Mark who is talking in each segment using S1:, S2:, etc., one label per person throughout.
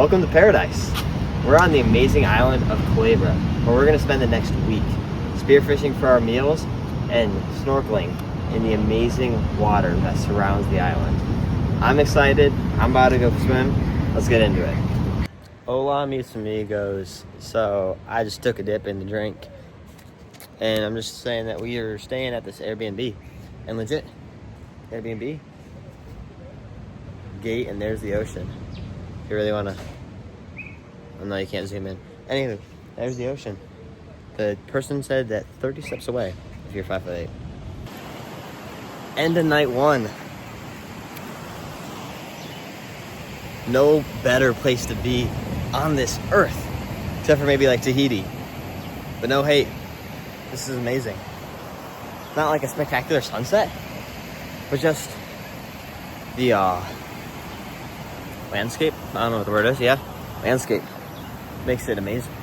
S1: Welcome to paradise. We're on the amazing island of Culebra, where we're going to spend the next week spearfishing for our meals and snorkeling in the amazing water that surrounds the island. I'm excited. I'm about to go swim. Let's get into it. Hola, mis amigos. So I just took a dip in the drink, and I'm just saying that we are staying at this Airbnb, and legit Airbnb gate, and there's the ocean. If you really want to, oh no, you can't zoom in. Anyway, there's the ocean. The person said that 30 steps away if you're 5'8". End of night one. No better place to be on this earth, except for maybe like Tahiti. But no hate, this is amazing. Not like a spectacular sunset, but just the landscape. I don't know what the word is. Yeah, landscape makes it amazing.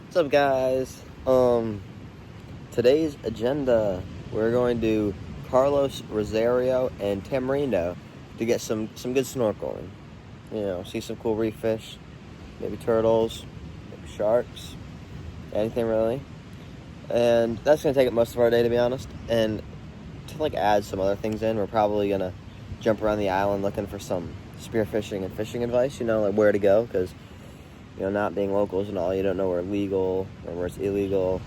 S1: What's up, guys? Today's agenda, we're going to Carlos, Rosario, and Tamarindo to get some good snorkeling. You know, see some cool reef fish, maybe turtles, maybe sharks, anything really. And that's gonna take up most of our day, to be honest. And to like add some other things in, we're probably gonna jump around the island looking for some spearfishing and fishing advice. You know, like where to go, because you know, not being locals and all, you don't know where legal or where it's illegal.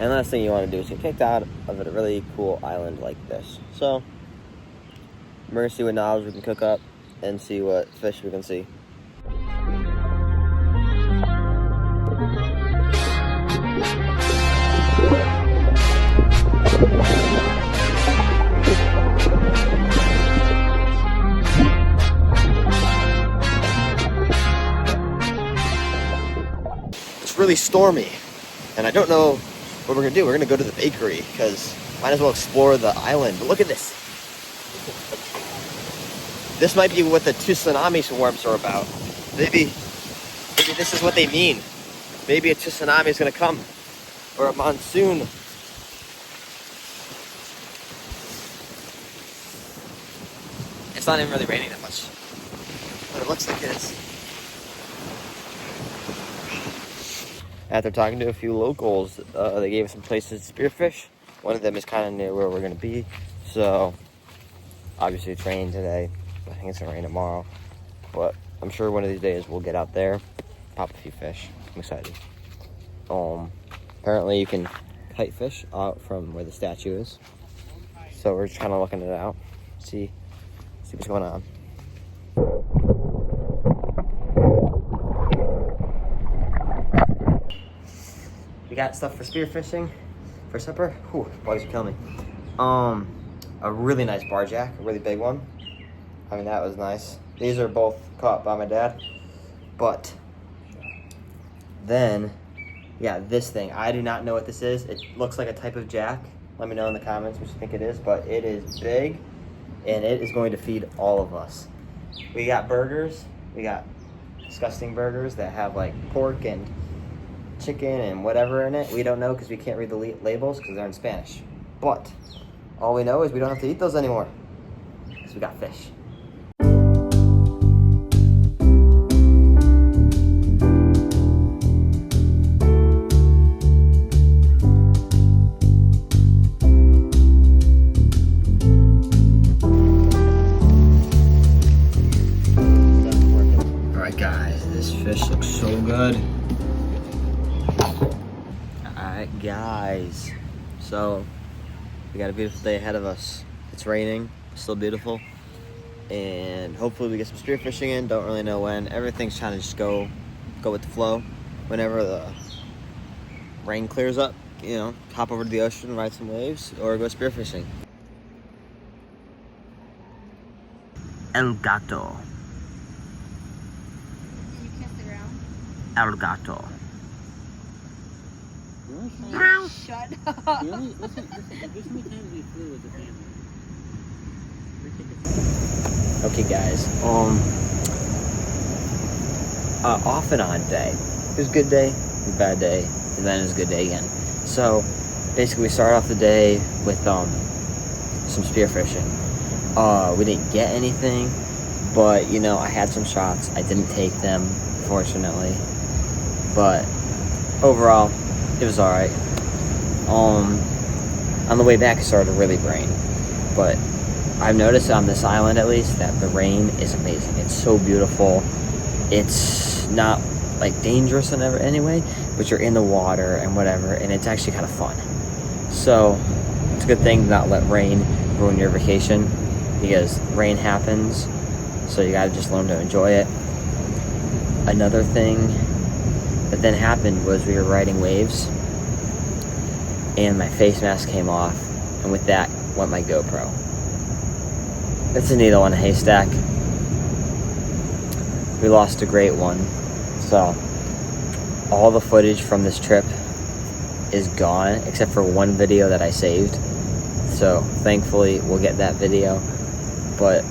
S1: And the last thing you want to do is get kicked out of a really cool island like this. So we're gonna see what knobs we can cook up and see what fish we can see. It's really stormy, and I don't know what we're gonna do. We're gonna go to the bakery because might as well explore the island. But look at this. This might be what the two tsunami swarms are about. Maybe this is what they mean. Maybe a tsunami is gonna come, or a monsoon. It's not even really raining that much, but it looks like it is. After talking to a few locals, they gave us some places to spearfish. One of them is kind of near where we're gonna be, so obviously it's raining today. I think it's gonna rain tomorrow, but I'm sure one of these days we'll get out there, pop a few fish. I'm excited. Apparently you can kite fish out from where the statue is, so we're just kind of looking it out, see what's going on. We got stuff for spearfishing for supper. Whew, bugs are killing me. A really nice barjack, a really big one. I mean, that was nice. These are both caught by my dad. But then, yeah, this thing. I do not know what this is. It looks like a type of jack. Let me know in the comments what you think it is. But it is big, and it is going to feed all of us. We got burgers. We got disgusting burgers that have like pork and chicken and whatever in it. We don't know because we can't read the labels because they're in Spanish. But all we know is we don't have to eat those anymore because we got fish. All right, guys, this fish looks so good. Alright guys, so we got a beautiful day ahead of us. It's raining, it's still beautiful, and hopefully we get some spearfishing in. Don't really know when. Everything's trying to just go with the flow. Whenever the rain clears up, you know, hop over to the ocean, ride some waves, or go spearfishing. El gato.
S2: Can you kiss the ground?
S1: El gato.
S2: Shut up.
S3: Really? Listen, there's so many times we flew with the family.
S1: Okay guys,
S4: off and on day. It was a good day, bad day, and then it was a good day again. So basically we started off the day with some spearfishing. We didn't get anything, but you know, I had some shots. I didn't take them, fortunately, but overall it was all right. On the way back it started to really rain, but I've noticed on this island at least that the rain is amazing. It's so beautiful. It's not like dangerous in any way, but you're in the water and whatever, and it's actually kind of fun. So it's a good thing to not let rain ruin your vacation, because rain happens, so you gotta just learn to enjoy it. Another thing that then happened was we were riding waves, and my face mask came off, and with that went my GoPro. It's a needle in a haystack. We lost a great one. So all the footage from this trip is gone except for one video that I saved. So thankfully we'll get that video. But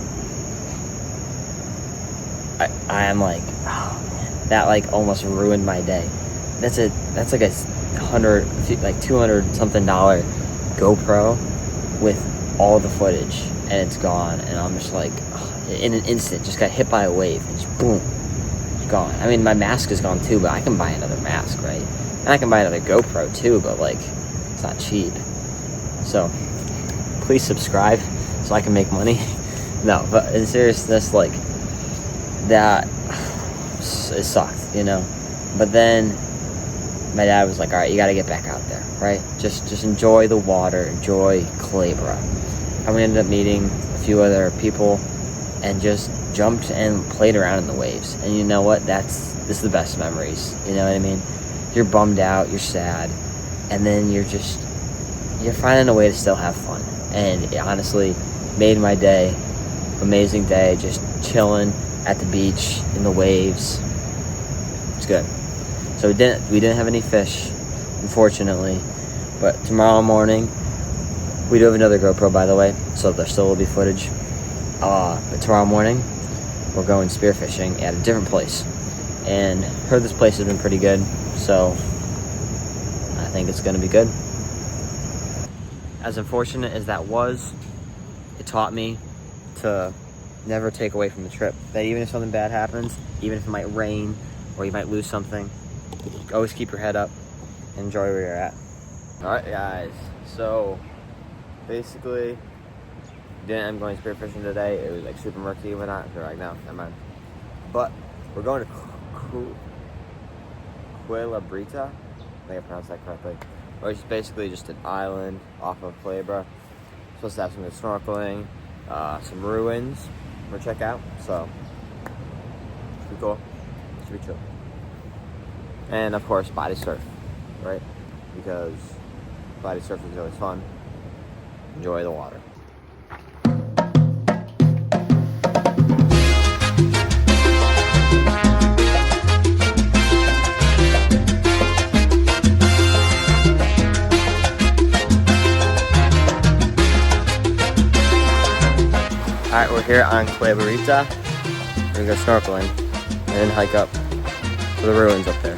S4: I am like, oh man, that like almost ruined my day. That's like a $200 something GoPro with all the footage, and it's gone, and I'm just like, in an instant, just got hit by a wave, and just boom, gone. I mean, my mask is gone too, but I can buy another mask, right? And I can buy another GoPro too, but like, it's not cheap. So, please subscribe so I can make money. No, but in seriousness, like, that, it sucked, you know? But then, my dad was like, all right, you gotta get back out there, right? Just enjoy the water, enjoy Culebra. And we ended up meeting a few other people and just jumped and played around in the waves. And you know what? This is the best memories. You know what I mean? You're bummed out, you're sad, and then you're finding a way to still have fun. And it honestly made my day, amazing day, just chilling at the beach in the waves. It's good. So we didn't have any fish, unfortunately, but tomorrow morning we do have another GoPro, by the way, so there still will be footage. But tomorrow morning we're going spearfishing at a different place, and heard this place has been pretty good, so I think it's gonna be good. As unfortunate as that was, it taught me to never take away from the trip. That even if something bad happens, even if it might rain or you might lose something, always keep your head up and enjoy where you're at. All right, guys, so basically didn't end up going spearfishing today. It was like super murky and whatnot. They're like, no, never mind. But we're going to Culebra. I think I pronounced that correctly. Which is basically just an island off of Culebra. Supposed to have some good snorkeling, some ruins we'll check out. So should be cool. Should be chill. And of course, body surf, right? Because body surfing is always fun. Enjoy the water. Alright, we're here on Culebra. We're gonna go snorkeling and then hike up to the ruins up there.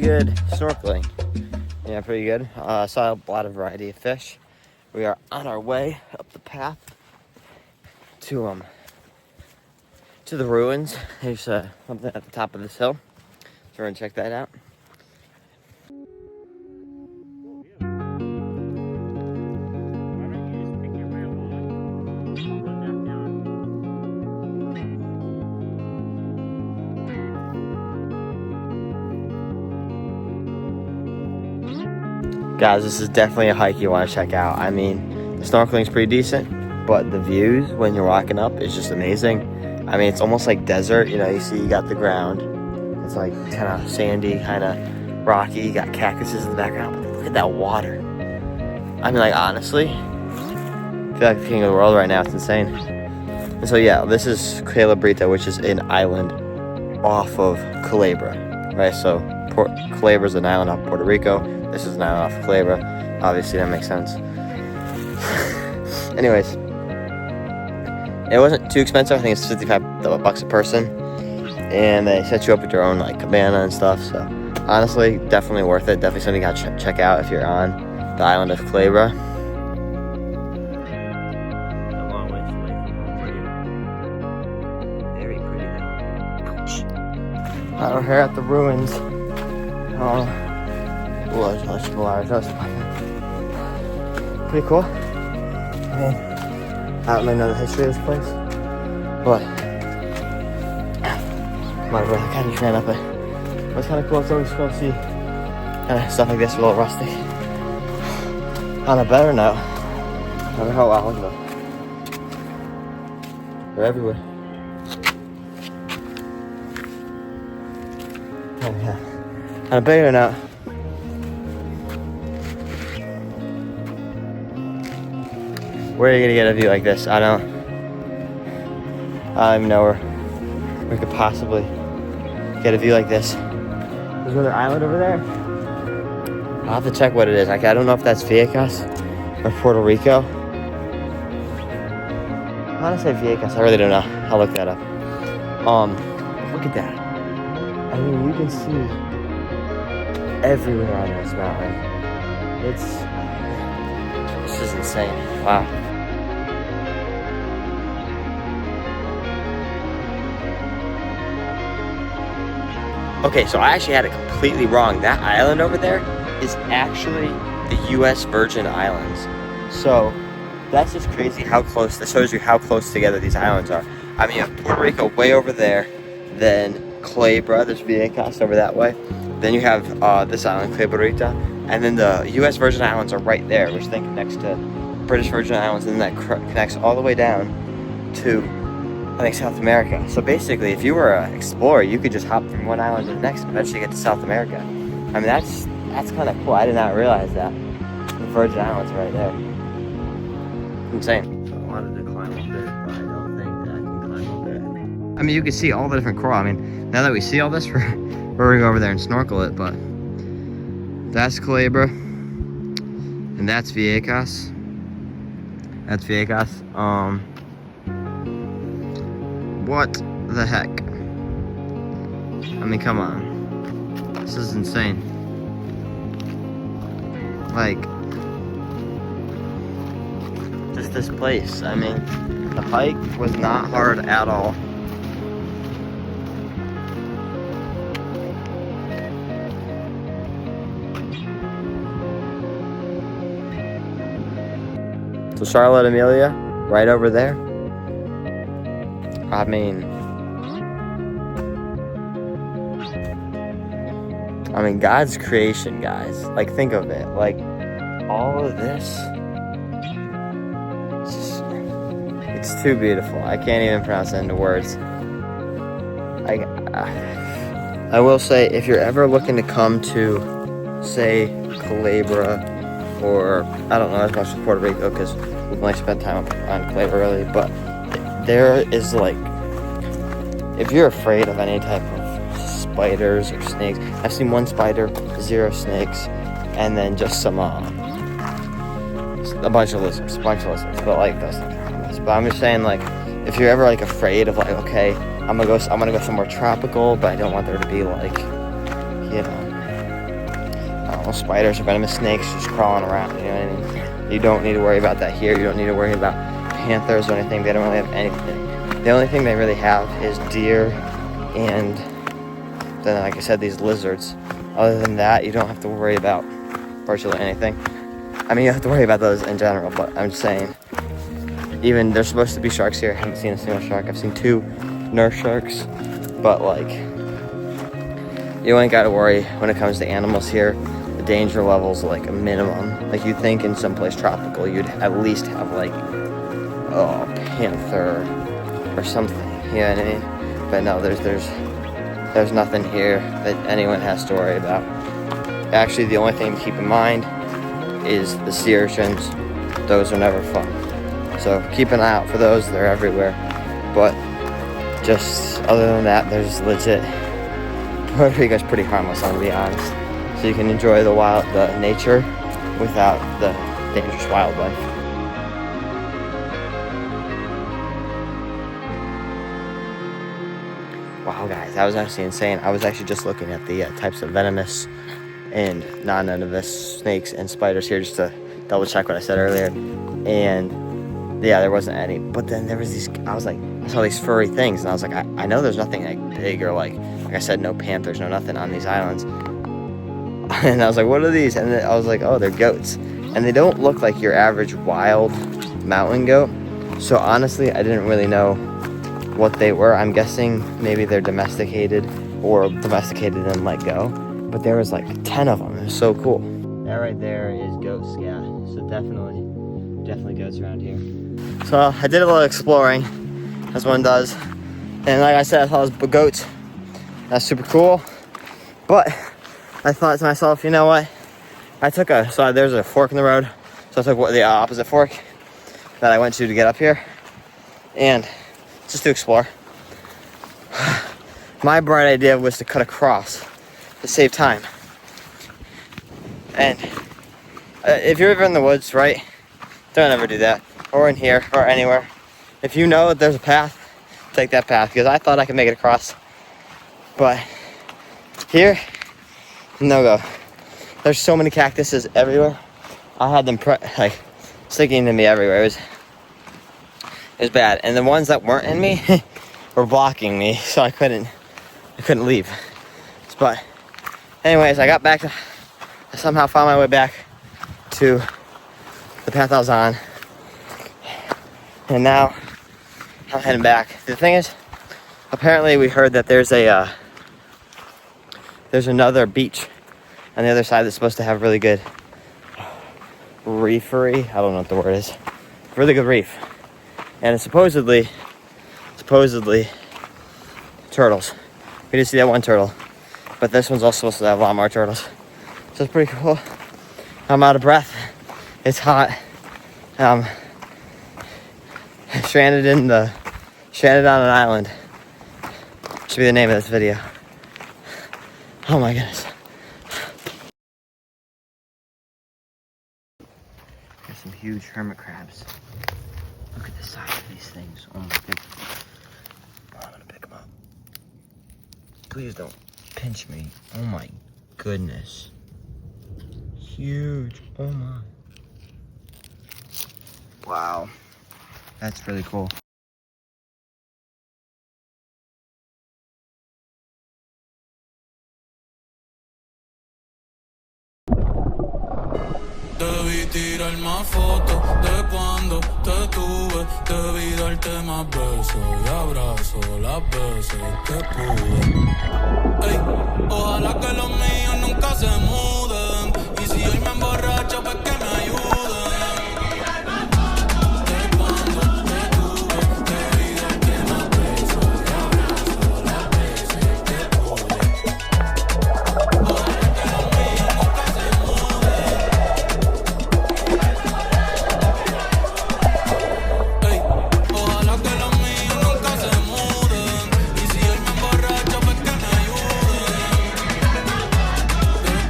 S4: Good snorkeling. Yeah, pretty good. Saw a lot of variety of fish. We are on our way up the path to the ruins. There's something at the top of this hill, so we're gonna check that out. Guys, this is definitely a hike you want to check out. I mean, the snorkeling's pretty decent, but the views when you're walking up is just amazing. I mean, it's almost like desert. You know, you got the ground. It's like kind of sandy, kind of rocky. You got cactuses in the background, but look at that water.
S1: I mean, like, honestly, I feel like the king of the world right now. It's insane. And so, yeah, this is Culebra, which is an island off of Culebra, right? So, Culebra is an island off Puerto Rico. This is an island off Culebra. Obviously, that makes sense. Anyways, it wasn't too expensive. I think it's $55 a person. And they set you up with your own, like, cabana and stuff. So, honestly, definitely worth it. Definitely something you gotta check out if you're on the island of Culebra. We're here at the ruins. Pretty cool. I mean, I don't really know the history of this place, but I kind of just ran up it. It was kind of cool. It's always cool to see kind of stuff like this, a little rustic. On a better note, oh wow, look at them. They're everywhere. Oh, yeah. On a bigger note, where are you gonna get a view like this? I don't even know where we could possibly get a view like this. There's another island over there. I'll have to check what it is. I don't know if that's Vieques or Puerto Rico. I want to say Vieques. I really don't know. I'll look that up. Look at that. I mean, you can see everywhere on this mountain. This is insane. Wow. Okay, so I actually had it completely wrong. That island over there is actually the U.S. Virgin Islands. So that's just crazy how close. That shows you how close together these islands are. I mean, you have Puerto Rico way over there, then Culebra, there's Vieques over that way. Then you have this island, Culebra, and then the U.S. Virgin Islands are right there, which then connects to British Virgin Islands, and then that connects all the way down to, I think, South America. So basically, if you were an explorer, you could just hop from one island to the next and eventually get to South America. I mean, that's kind of cool. I did not realize that. The Virgin Islands right there. Insane. I wanted to climb up there, but I don't think that I can climb up there. I mean, you can see all the different coral. I mean, now that we see all this, we're going to go over there and snorkel it, but that's Culebra, and that's Vieques. That's Vieques. What the heck? I mean, come on. This is insane. Like, just this place. I mean, the hike was not hard at all. So Charlotte Amelia, right over there. I mean, God's creation, guys. Like, think of it. Like, all of this. It's too beautiful. I can't even pronounce it into words. I will say, if you're ever looking to come to, say, Culebra, or I don't know as much as Puerto Rico because we've only spent time on Culebra really, but there is, like, if you're afraid of any type of spiders or snakes, I've seen one spider, 0 snakes, and then just some a bunch of lizards, but like that's not harmless. But I'm just saying, like, if you're ever like afraid of, like, okay, I'm gonna go somewhere tropical, but I don't want there to be, like, you know, I don't know, spiders or venomous snakes just crawling around, you know what I mean? You don't need to worry about that here. You don't need to worry about panthers or anything. They don't really have anything. The only thing they really have is deer and then, like I said, these lizards. Other than that, you don't have to worry about virtually anything. I mean, you have to worry about those in general, but I'm just saying, even there's supposed to be sharks here. I haven't seen a single shark. I've seen 2 nurse sharks, but, like, you ain't got to worry when it comes to animals here. The danger level's like a minimum. Like, you'd think in someplace tropical, you'd at least have, like, a panther or something, you know what I mean? But no, there's nothing here that anyone has to worry about. Actually, the only thing to keep in mind is the sea urchins. Those are never fun. So keep an eye out for those, they're everywhere. But just other than that, there's legit, Puerto Rico's pretty harmless, I'm gonna be honest. So you can enjoy the nature without the dangerous wildlife. Wow guys, that was actually insane. I was actually just looking at the types of venomous and non-venomous snakes and spiders here just to double check what I said earlier. And yeah, there wasn't any. But then there was these, I saw these furry things and I was like, I know there's nothing like big or like I said, no panthers, no nothing on these islands. And I was like, what are these? And then I was like, oh, they're goats. And they don't look like your average wild mountain goat. So honestly, I didn't really know what they were. I'm guessing maybe they're domesticated or domesticated and let go. But there was like 10 of them. It was so cool. That right there is goats, yeah. So definitely goats around here. So I did a little exploring, as one does. And like I said, I thought it was goats. That's super cool. But I thought to myself, you know what? So there's a fork in the road. So I took the opposite fork that I went to get up here. And just to explore. My bright idea was to cut across to save time. And if you're ever in the woods, right? Don't ever do that. Or in here, or anywhere. If you know that there's a path, take that path. Because I thought I could make it across. But here, no go. There's so many cactuses everywhere. I had them sticking to me everywhere. It was bad. And the ones that weren't in me were blocking me, so I couldn't leave. But anyways, I somehow found my way back to the path I was on. And now I'm heading back. The thing is, apparently we heard that there's another beach on the other side that's supposed to have really good reefery. I don't know what the word is. Really good reef. And it's supposedly turtles. We did see that one turtle. But this one's also supposed to have a lot more turtles. So it's pretty cool. I'm out of breath. It's hot. Stranded on an island. Should be the name of this video. Oh my goodness. Got some huge hermit crabs. Look at the size of these things. Oh my goodness. Oh, I'm gonna pick them up. Please don't pinch me. Oh my goodness. Huge. Oh my. Wow. That's really cool.
S5: Debí tirar más fotos de cuando te tuve. Debí darte más besos y abrazos las veces que pude. Ey, ojalá que los míos nunca se muden. Y si hoy me emborracho, pues que me ayuden. De cuando te tuve, debí darte más besos y abrazos las veces que pude. Ojalá que los míos nunca se muden. Ojalá que los míos nunca se muden. Y si hoy me emborracho, pues que me ayuden. De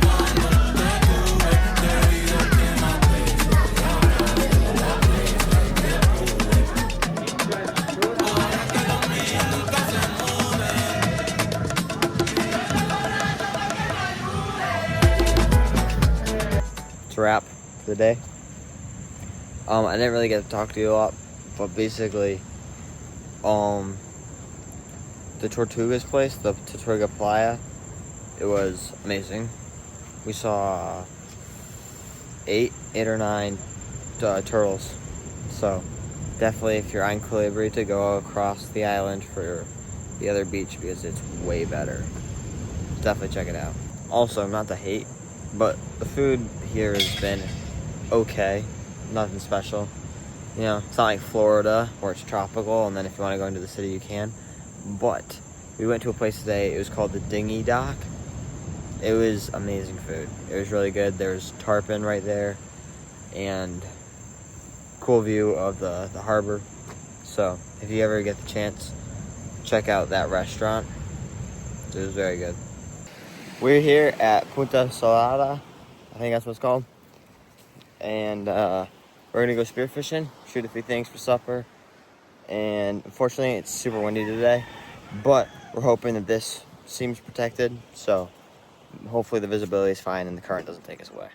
S5: cuando te tuve, debí darte más besos y abrazos las veces que pude. Ojalá que los míos nunca se muden.
S1: It's a wrap for the day. I didn't really get to talk to you a lot, but basically, the Tortugas place, the Tortuga Playa, it was amazing. We saw eight or nine turtles. So definitely, if you're on Culebra, to go across the island for the other beach because it's way better. Definitely check it out. Also, not to hate, but the food here has been okay. Nothing special. You know, it's not like Florida where it's tropical and then if you want to go into the city you can. But we went to a place today, it was called the Dinghy Dock. It was amazing food. It was really good. There's tarpon right there. and cool view of the harbor. So if you ever get the chance, check out that restaurant. It was very good. We're here at Punta Salada, I think that's what it's called. And we're gonna go spearfishing, shoot a few things for supper. And unfortunately, it's super windy today, but we're hoping that this seems protected. So hopefully the visibility is fine and the current doesn't take us away.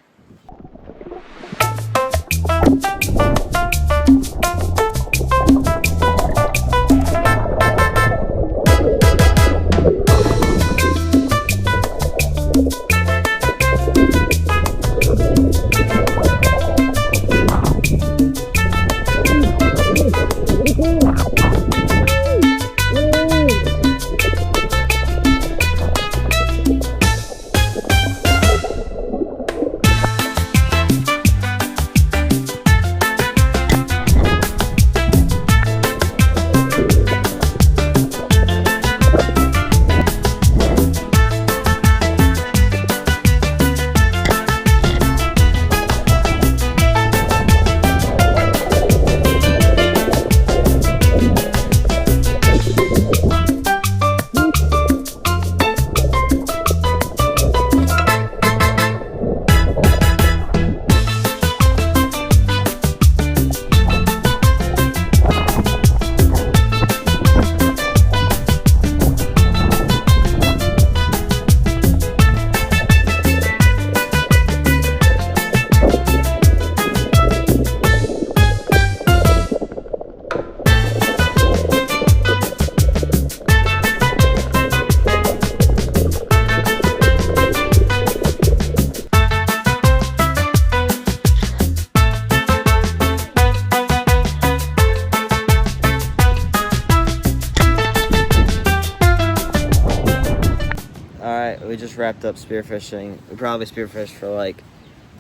S1: We just wrapped up spearfishing. We probably spearfished for like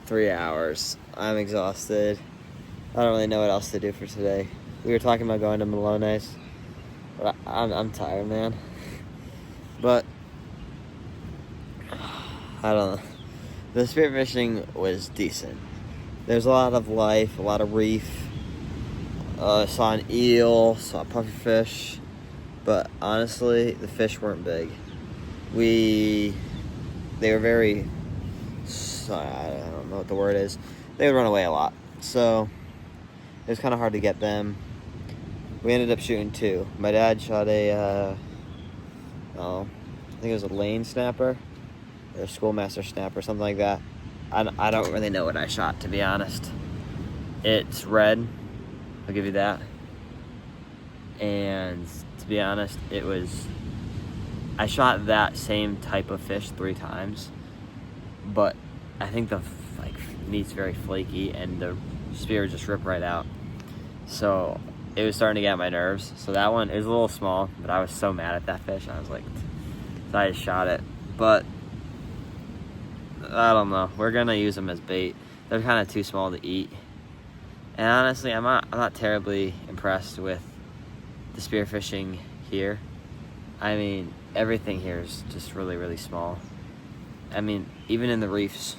S1: 3 hours. I'm exhausted. I don't really know what else to do for today. We were talking about going to Malone's, but I'm tired, man. But I don't know. The spearfishing was decent. There's a lot of life, a lot of reef. Saw an eel, saw a pufferfish, but honestly, the fish weren't big. They were very, I don't know what the word is. They would run away a lot. So it was kind of hard to get them. We ended up shooting 2. My dad shot I think it was a lane snapper or a schoolmaster snapper, something like that. I don't really know what I shot, to be honest. It's red, I'll give you that. And to be honest, I shot that same type of fish 3 times, but I think the meat's very flaky and the spear just ripped right out. So it was starting to get on my nerves. So that one, it was a little small, but I was so mad at that fish. I was like, so I just shot it. But I don't know. We're gonna use them as bait. They're kind of too small to eat. And honestly, I'm not terribly impressed with the spearfishing here. I mean, everything here is just really, really small. I mean, even in the reefs,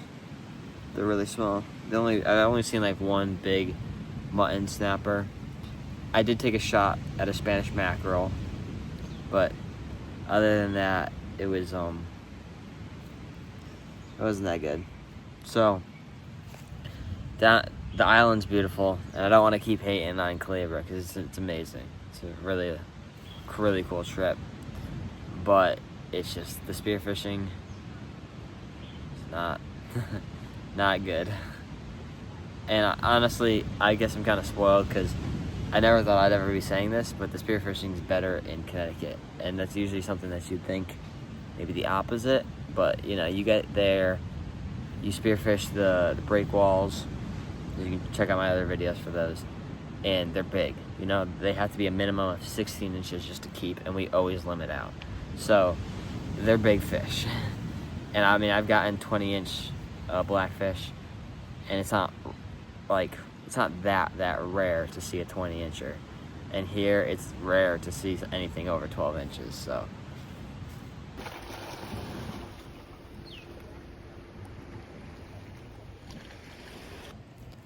S1: they're really small. I've only seen like one big mutton snapper. I did take a shot at a Spanish mackerel, but other than that, it wasn't that good. So the island's beautiful, and I don't want to keep hating on Culebra because it's amazing. It's a really, really cool trip. But it's just the spearfishing is not good. And honestly, I guess I'm kind of spoiled because I never thought I'd ever be saying this, but the spearfishing is better in Connecticut, and that's usually something that you'd think maybe the opposite. But you know, you get there, you spearfish the break walls. You can check out my other videos for those, and they're big. You know, they have to be a minimum of 16 inches just to keep, and we always limit out. So they're big fish. And I mean, I've gotten 20-inch blackfish, and it's not that rare to see a 20-incher. And here it's rare to see anything over 12 inches. So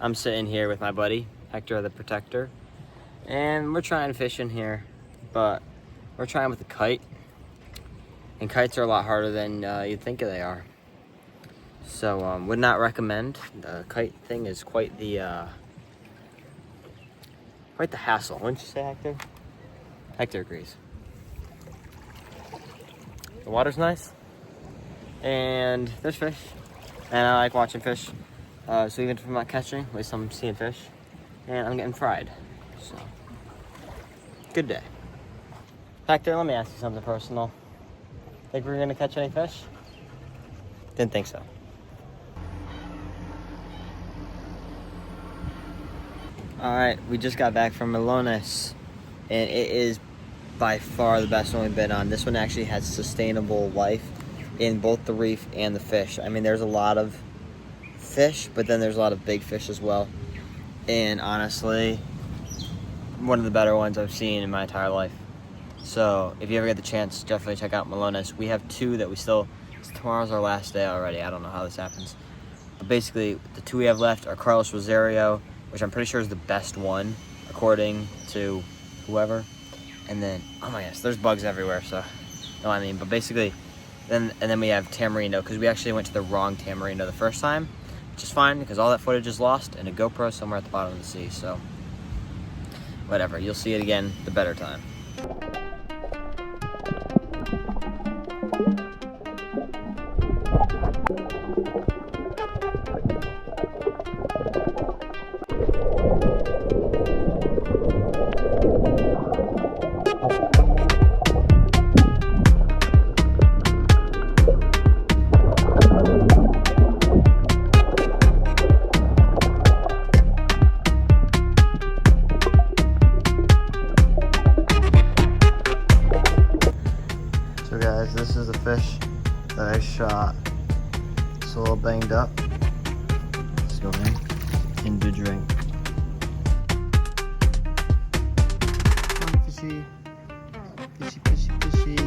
S4: I'm sitting here with my buddy, Hector the Protector, and we're trying fishing here, but we're trying with a kite, and kites are a lot harder than you'd think they are. So would not recommend. The kite thing is quite the hassle, wouldn't you say, Hector? Hector agrees. The water's nice, and there's fish, and I like watching fish. So even if I'm not catching, at least I'm seeing fish, and I'm getting fried. So, good day. Hector, let me ask you something personal. Think we're gonna catch any fish? Didn't think so. All right, we just got back from Melones, and it is by far the best one we've been on. This one actually has sustainable life in both the reef and the fish. I mean, there's a lot of fish, but then there's a lot of big fish as well. And honestly, one of the better ones I've seen in my entire life. So if you ever get the chance, definitely check out Melones. We have two that we still, tomorrow's our last day already. I don't know how this happens. But basically, the two we have left are Carlos Rosario, which I'm pretty sure is the best one, according to whoever. And then, oh my gosh, there's bugs everywhere, so, no, I mean, but basically, and then we have Tamarindo, because we actually went to the wrong Tamarindo the first time, which is fine, because all that footage is lost, and a GoPro somewhere at the bottom of the sea, so, whatever, you'll see it again the better time. So guys, this is the fish that I shot. It's a little banged up. Let's go in to drink. Come on, fishy. Fishy, fishy, fishy.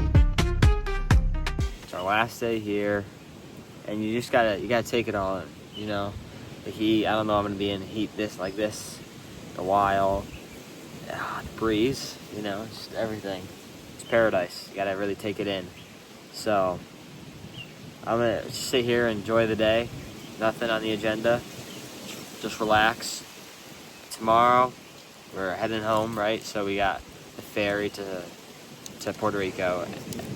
S4: It's our last day here, and you just gotta take it all in, you know? The heat, I don't know, I'm gonna be in heat like this, a while. The breeze, you know, just everything. Paradise. You gotta really take it in. So I'm gonna just sit here and enjoy the day. Nothing on the agenda. Just relax. Tomorrow we're heading home, right? So we got the ferry to Puerto Rico,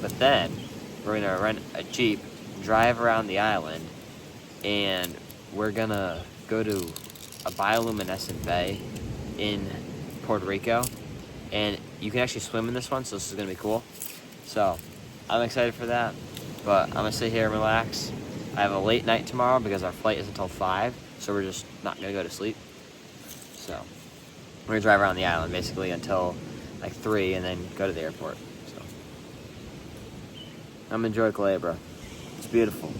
S4: but then we're gonna rent a Jeep, drive around the island, and we're gonna go to a bioluminescent bay in Puerto Rico. And you can actually swim in this one, so this is gonna be cool. So I'm excited for that, but I'm gonna sit here and relax. I have a late night tomorrow because our flight is until 5, so we're just not gonna go to sleep. So we're gonna drive around the island basically until like 3 and then go to the airport. So I'm gonna enjoy Culebra. It's beautiful.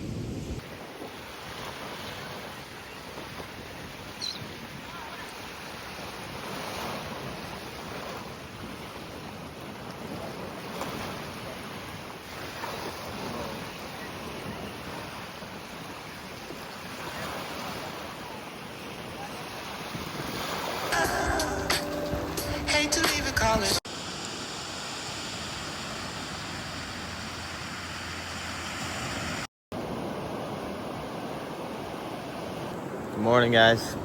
S4: Good morning, guys.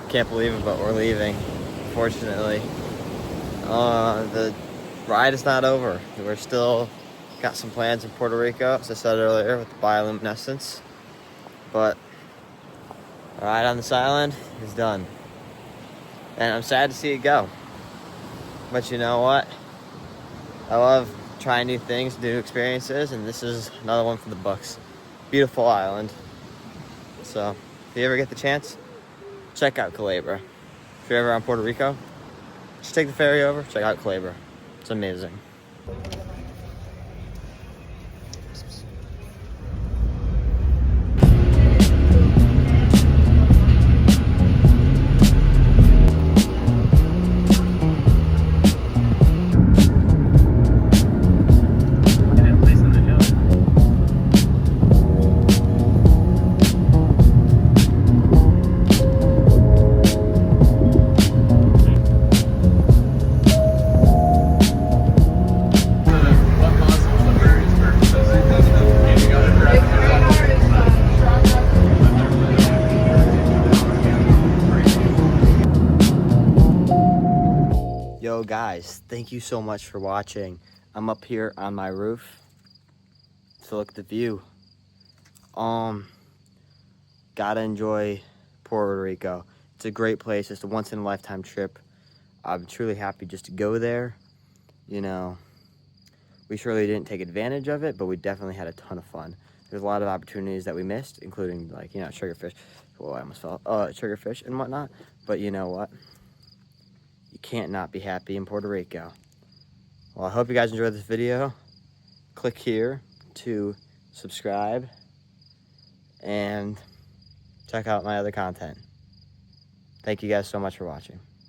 S4: Can't believe it, but we're leaving, unfortunately. The ride is not over. We're still got some plans in Puerto Rico, as I said earlier, with the bioluminescence. But the ride on this island is done. And I'm sad to see it go. But you know what? I love trying new things, new experiences, and this is another one for the books. Beautiful island. So, if you ever get the chance, check out Culebra. If you're ever on Puerto Rico, just take the ferry over, check out Culebra. It's amazing. guys, thank you so much for watching. I'm up here on my roof to look at the view. Gotta enjoy Puerto Rico. It's a great place. It's a once in a lifetime trip. I'm truly happy just to go there. You know, we surely didn't take advantage of it, but we definitely had a ton of fun. There's a lot of opportunities that we missed, including, like, you know, sugarfish. Well, I almost fell. Sugarfish and whatnot. But you know what? You can't not be happy in Puerto Rico. Well, I hope you guys enjoyed this video. Click here to subscribe and check out my other content. Thank you guys so much for watching.